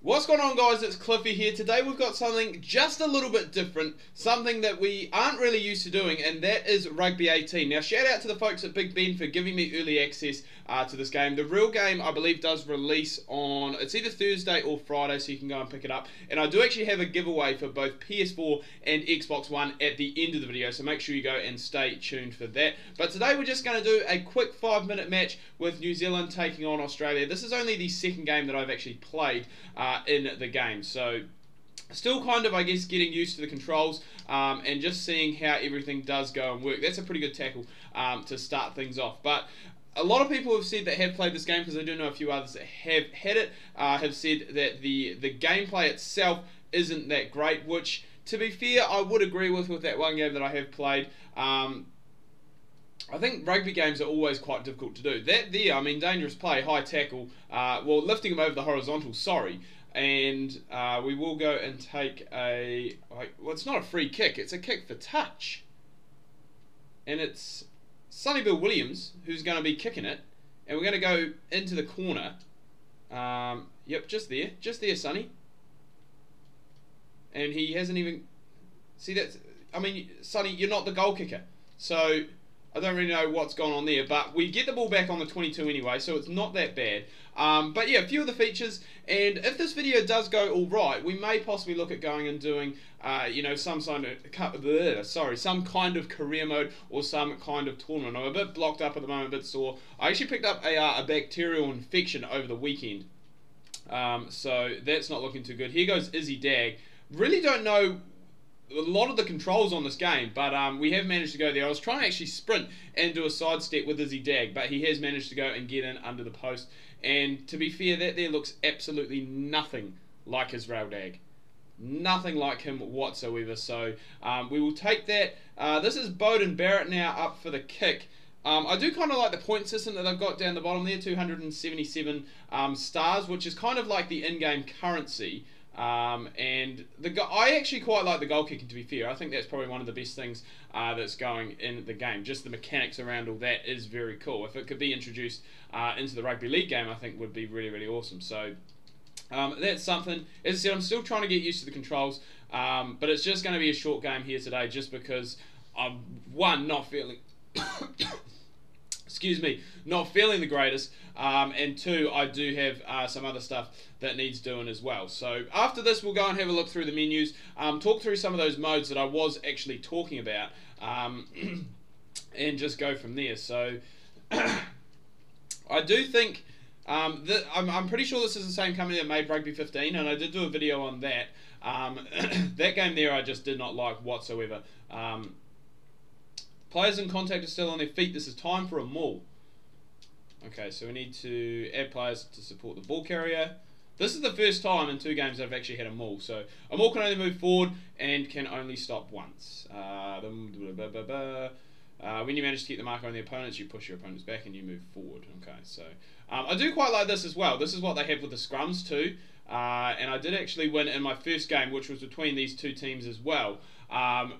What's going on, guys? It's Cliffy here. Today we've got something just a little bit different, something that we aren't really used to doing, and that is Rugby 18. Now, shout out to the folks at Big Ben for giving me early access to this game. The real game, I believe, does release on, it's either Thursday or Friday, so you can go and pick it up. And I do actually have a giveaway for both PS4 and Xbox One at the end of the video, so make sure you go and stay tuned for that. But today we're just going to do a quick 5-minute match with New Zealand taking on Australia. This is only the second game that I've actually played in the game, so still kind of, I guess, getting used to the controls and just seeing how everything does go and work. That's a pretty good tackle to start things off. But a lot of people have said that have played this game, because I do know a few others that have had it, have said that the gameplay itself isn't that great, which, to be fair, I would agree with that one game that I have played. I think rugby games are always quite difficult to do. That there, I mean, dangerous play, high tackle, well, lifting him over the horizontal, sorry. And we will go and take a, well, it's not a free kick, it's a kick for touch. And it's Sonny Bill Williams who's going to be kicking it. And we're going to go into the corner. Yep, just there, Sonny. And he hasn't even, see, that's, I mean, Sonny, you're not the goal kicker. So I don't really know what's gone on there, but we get the ball back on the 22 anyway, so it's not that bad. But yeah, a few of the features, and if this video does go all right, we may possibly look at going and doing, you know, some kind of career mode or some kind of tournament. I'm a bit blocked up at the moment, a bit sore. I actually picked up a bacterial infection over the weekend, so that's not looking too good. Here goes Izzy Dag. Really don't know a lot of the controls on this game, but we have managed to go there. I was trying to actually sprint and do a sidestep with Izzy Dag, but he has managed to go and get in under the post. And to be fair, that there looks absolutely nothing like Israel Dag. Nothing like him whatsoever. So we will take that. This is Bowden Barrett now up for the kick. I do kind of like the point system that they've got down the bottom there, 277 stars, which is kind of like the in-game currency. And I actually quite like the goal kicking, to be fair. I think that's probably one of the best things that's going in the game. Just the mechanics around all that is very cool. If it could be introduced into the rugby league game, I think would be really, really awesome. So that's something. As I said, I'm still trying to get used to the controls, but it's just going to be a short game here today, just because I'm, one, not feeling excuse me, not feeling the greatest, and two, I do have some other stuff that needs doing as well. So after this, we'll go and have a look through the menus, talk through some of those modes that I was actually talking about, and just go from there. So I do think that I'm pretty sure this is the same company that made Rugby 15, and I did do a video on that. That game there I just did not like whatsoever. Players in contact are still on their feet. This is time for a maul. Okay, so we need to add players to support the ball carrier. This is the first time in 2 games I've actually had a maul. So a maul can only move forward and can only stop once. When you manage to keep the marker on the opponents, you push your opponents back and you move forward. Okay, so I do quite like this as well. This is what they have with the scrums too. And I did actually win in my first game, which was between these 2 teams as well.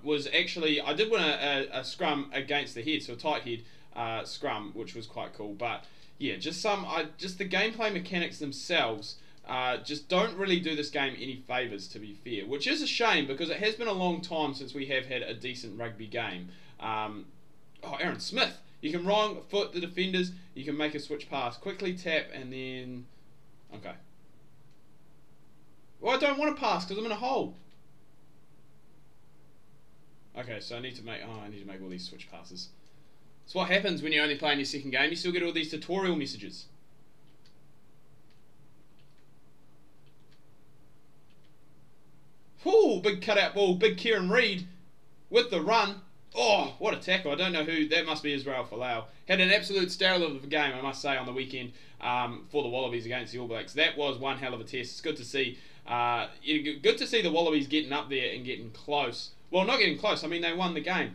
Was actually, I did win a scrum against the head, so a tight head scrum, which was quite cool. But yeah, just the gameplay mechanics themselves just don't really do this game any favours, to be fair, which is a shame, because it has been a long time since we have had a decent rugby game. Oh, Aaron Smith, you can wrong foot the defenders, you can make a switch pass, quickly tap, and then, okay. Well, I don't want to pass because I'm in a hole. Okay, so I need to make all these switch passes. That's what happens when you're only playing your second game. You still get all these tutorial messages. Ooh, big cutout ball, big Kieran Reid with the run. Oh, what a tackle. I don't know who, that must be Israel Folau. Had an absolute sterling of a game, I must say, on the weekend for the Wallabies against the All Blacks. That was one hell of a test. It's good to see. Good to see the Wallabies getting up there and getting close. Well, not getting close, I mean, they won the game.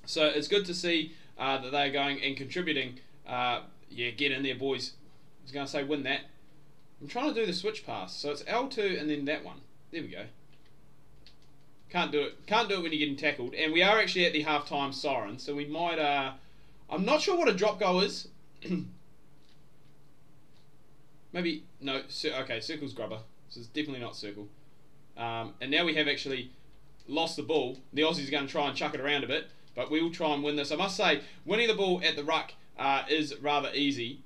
So it's good to see that they're going and contributing. Yeah, get in there, boys. I was going to say win that. I'm trying to do the switch pass. So it's L2 and then that one. There we go. Can't do it. Can't do it when you're getting tackled. And we are actually at the half-time siren, so we might... I'm not sure what a drop goal is. Maybe, no, okay, circle's grubber. So it's definitely not circle. And now we have actually lost the ball. The Aussies are going to try and chuck it around a bit, but we will try and win this. I must say, winning the ball at the ruck is rather easy.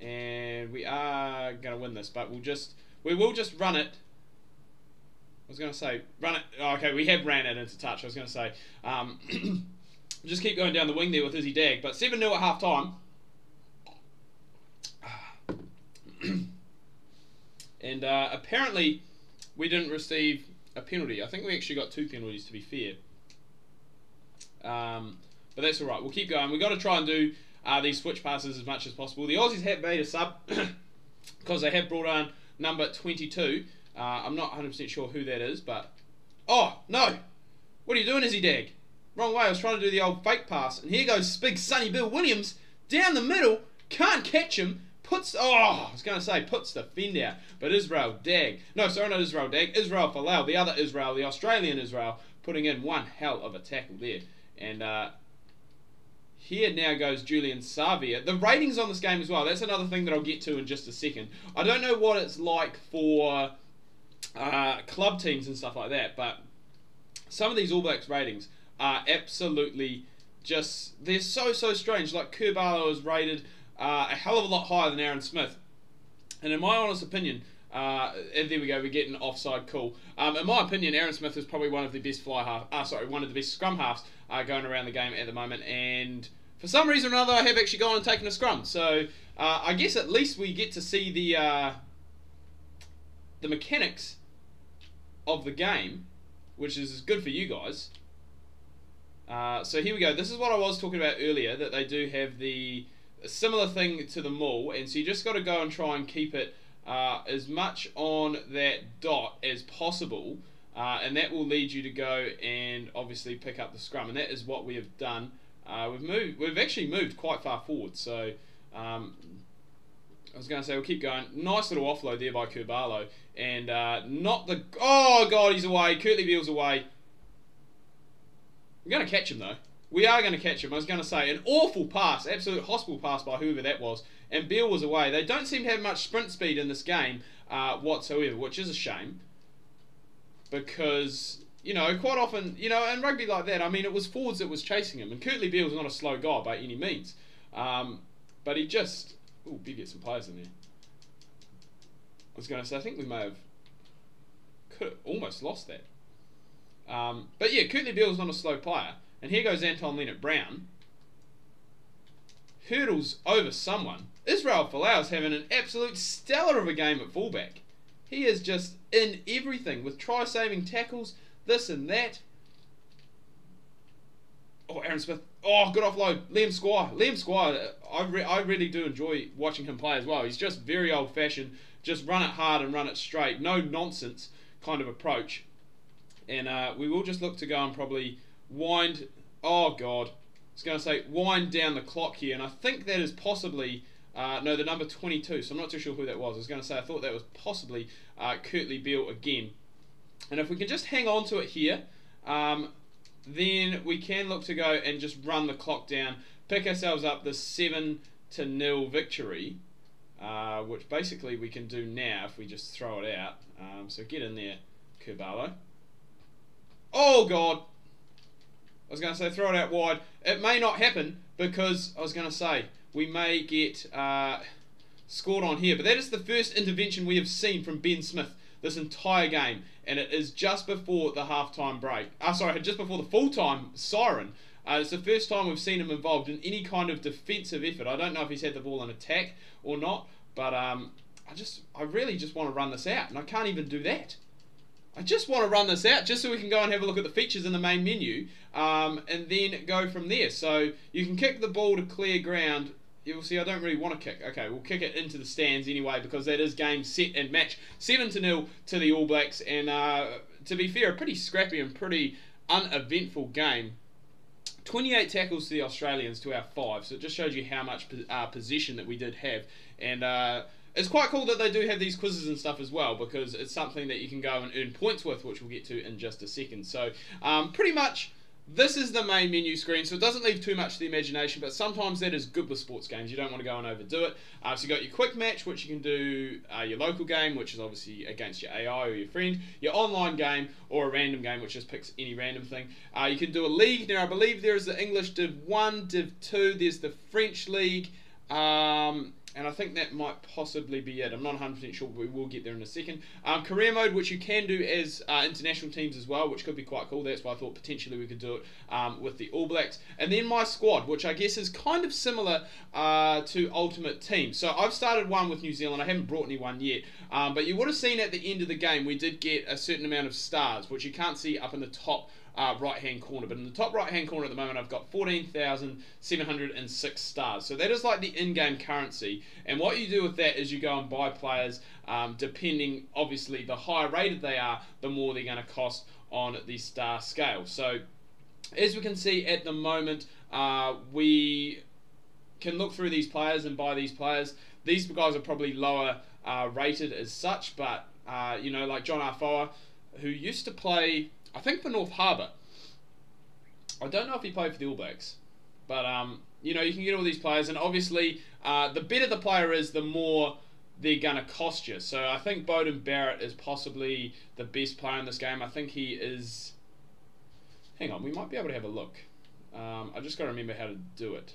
And we are going to win this, but we will just run it. I was going to say, run it. Oh, okay, we have ran it into touch. I was going to say, just keep going down the wing there with Izzy Dag. But 7-0 at half time. And apparently we didn't receive a penalty. I think we actually got 2 penalties, to be fair. But that's alright. We'll keep going. We've got to try and do these switch passes as much as possible. The Aussies have made a sub because they have brought on number 22. I'm not 100% sure who that is, but... Oh, no! What are you doing, Izzy Dag? Wrong way. I was trying to do the old fake pass. And here goes big Sonny Bill Williams down the middle. Can't catch him. Puts the fend out. But Israel Dag. No, sorry, not Israel Dag. Israel Folau, the other Israel, the Australian Israel, putting in one hell of a tackle there. And here now goes Julian Savia. The ratings on this game as well. That's another thing that I'll get to in just a second. I don't know what it's like for club teams and stuff like that, but some of these All Blacks ratings are absolutely just... They're so strange. Like Kurbalo is rated a hell of a lot higher than Aaron Smith. And in my honest opinion, and there we go, we're getting offside call. In my opinion, Aaron Smith is probably one of the best one of the best scrum halves going around the game at the moment. And for some reason or another, I have actually gone and taken a scrum. So I guess at least we get to see the mechanics of the game, which is good for you guys. So here we go. This is what I was talking about earlier, that they do have a similar thing to the maul, and so you just got to go and try and keep it as much on that dot as possible, and that will lead you to go and obviously pick up the scrum, and that is what we have done. We've actually moved quite far forward, so I was going to say we'll keep going. Nice little offload there by Kurbalo, and not the... Oh God, he's away. Kurtley Beale's away. We're going to catch him though. We are going to catch him. I was going to say, an awful pass, absolute hospital pass by whoever that was, and Beale was away. They don't seem to have much sprint speed in this game whatsoever, which is a shame, because, you know, quite often, you know, in rugby like that, I mean, it was forwards that was chasing him, and Kurtley Beale's not a slow guy by any means, but he just... Ooh, did get some players in there. I was going to say, I think we may have almost lost that. But yeah, Kurtley Beale's not a slow player. And here goes Anton Leonard-Brown. Hurdles over someone. Israel Folau's having an absolute stellar of a game at fullback. He is just in everything with try-saving tackles, this and that. Oh, Aaron Smith. Oh, good offload. Liam Squire. Liam Squire, I really do enjoy watching him play as well. He's just very old-fashioned. Just run it hard and run it straight. No nonsense kind of approach. And we will just look to go and probably wind... Oh, God. I was going to say wind down the clock here. And I think that is possibly... no, the number 22. So I'm not too sure who that was. I was going to say I thought that was possibly Kurtley Beale again. And if we can just hang on to it here... then we can look to go and just run the clock down, pick ourselves up the 7-0 victory, which basically we can do now if we just throw it out. So get in there, Kurbalo. Oh, God. I was going to say throw it out wide. It may not happen because I was going to say we may get scored on here. But that is the first intervention we have seen from Ben Smith this entire game, and it is just before the half-time break. Sorry, just before the full-time siren. It's the first time we've seen him involved in any kind of defensive effort. I don't know if he's had the ball in attack or not, but I really just want to run this out, and I can't even do that. I just want to run this out just so we can go and have a look at the features in the main menu, and then go from there. So you can kick the ball to clear ground. You'll see I don't really want to kick. Okay, we'll kick it into the stands anyway because that is game, set and match. 7-0 to the All Blacks, and to be fair, a pretty scrappy and pretty uneventful game. 28 tackles to the Australians to our 5, so it just shows you how much possession that we did have. And it's quite cool that they do have these quizzes and stuff as well, because it's something that you can go and earn points with, which we'll get to in just a second. So pretty much This is the main menu screen, so it doesn't leave too much to the imagination, but sometimes that is good with sports games. You don't want to go and overdo it. So you've got your quick match, which you can do your local game, which is obviously against your AI or your friend, your online game, or a random game, which just picks any random thing. You can do a league. Now, I believe there is the English Div 1, Div 2, there's the French League, and I think that might possibly be it. I'm not 100% sure, but we will get there in a second. Career mode, which you can do as international teams as well, which could be quite cool. That's why I thought potentially we could do it with the All Blacks. And then my squad, which I guess is kind of similar to Ultimate Team. So I've started one with New Zealand. I haven't brought anyone yet. But you would have seen at the end of the game, we did get a certain amount of stars, which you can't see up in the top right hand corner, but in the top right hand corner at the moment I've got 14,706 stars. So that is like the in-game currency, and what you do with that is you go and buy players depending, obviously the higher rated they are, the more they're going to cost on the star scale. So as we can see at the moment, we can look through these players and buy these players. These guys are probably lower rated as such, but you know, like John Arfoa, who used to play, I think, for North Harbour. I don't know if he played for the All Blacks, but you know, you can get all these players, and obviously the better the player is, the more they're gonna cost you. So I think Beauden Barrett is possibly the best player in this game. I think he is. Hang on, we might be able to have a look. I just got to remember how to do it,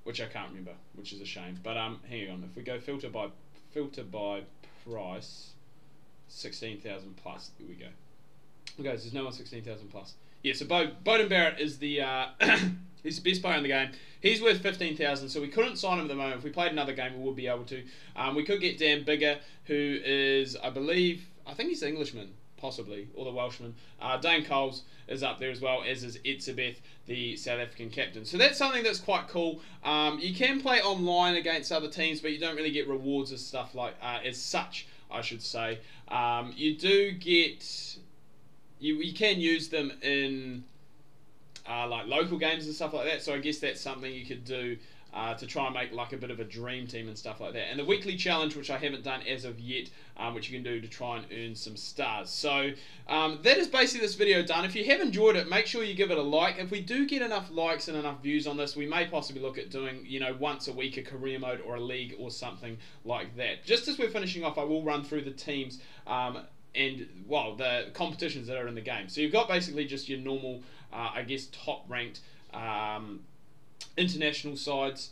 which I can't remember, which is a shame. But hang on, if we go filter by price, 16,000 plus. There we go. Okay, so there's no one 16,000 plus. Yeah, so Beauden Barrett is the he's the best player in the game. He's worth 15,000, so we couldn't sign him at the moment. If we played another game, we would be able to. We could get Dan Bigger, who is, I think he's the Englishman, possibly, or the Welshman. Dane Coles is up there as well, as is Etzebeth, the South African captain. So that's something that's quite cool. You can play online against other teams, but you don't really get rewards and stuff like as such, I should say. You do get... You can use them in like local games and stuff like that, so I guess that's something you could do to try and make like a bit of a dream team and stuff like that. And the weekly challenge, which I haven't done as of yet, which you can do to try and earn some stars. So that is basically this video done. If you have enjoyed it, make sure you give it a like. If we do get enough likes and enough views on this, we may possibly look at doing, you know, once a week a career mode or a league or something like that. Just as we're finishing off, I will run through the teams and, well, the competitions that are in the game. So you've got basically just your normal, I guess, top-ranked international sides.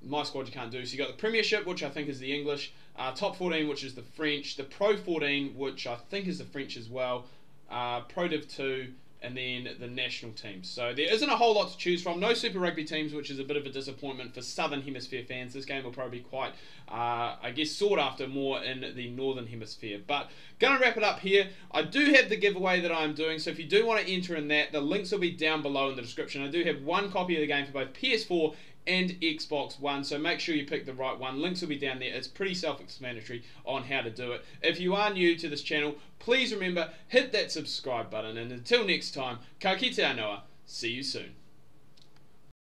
My squad you can't do. So you've got the Premiership, which I think is the English, Top 14, which is the French, the Pro 14, which I think is the French as well, Pro Div 2, and then the national teams. So there isn't a whole lot to choose from. No Super Rugby teams, which is a bit of a disappointment for Southern Hemisphere fans. This game will probably be quite, I guess, sought after more in the Northern Hemisphere. But going to wrap it up here. I do have the giveaway that I'm doing, so if you do want to enter in that, the links will be down below in the description. I do have one copy of the game for both PS4 and Xbox One, so make sure you pick the right one. Links will be down there. It's pretty self-explanatory on how to do it. If you are new to this channel, please remember, hit that subscribe button, and until next time, ka kite anoa, see you soon.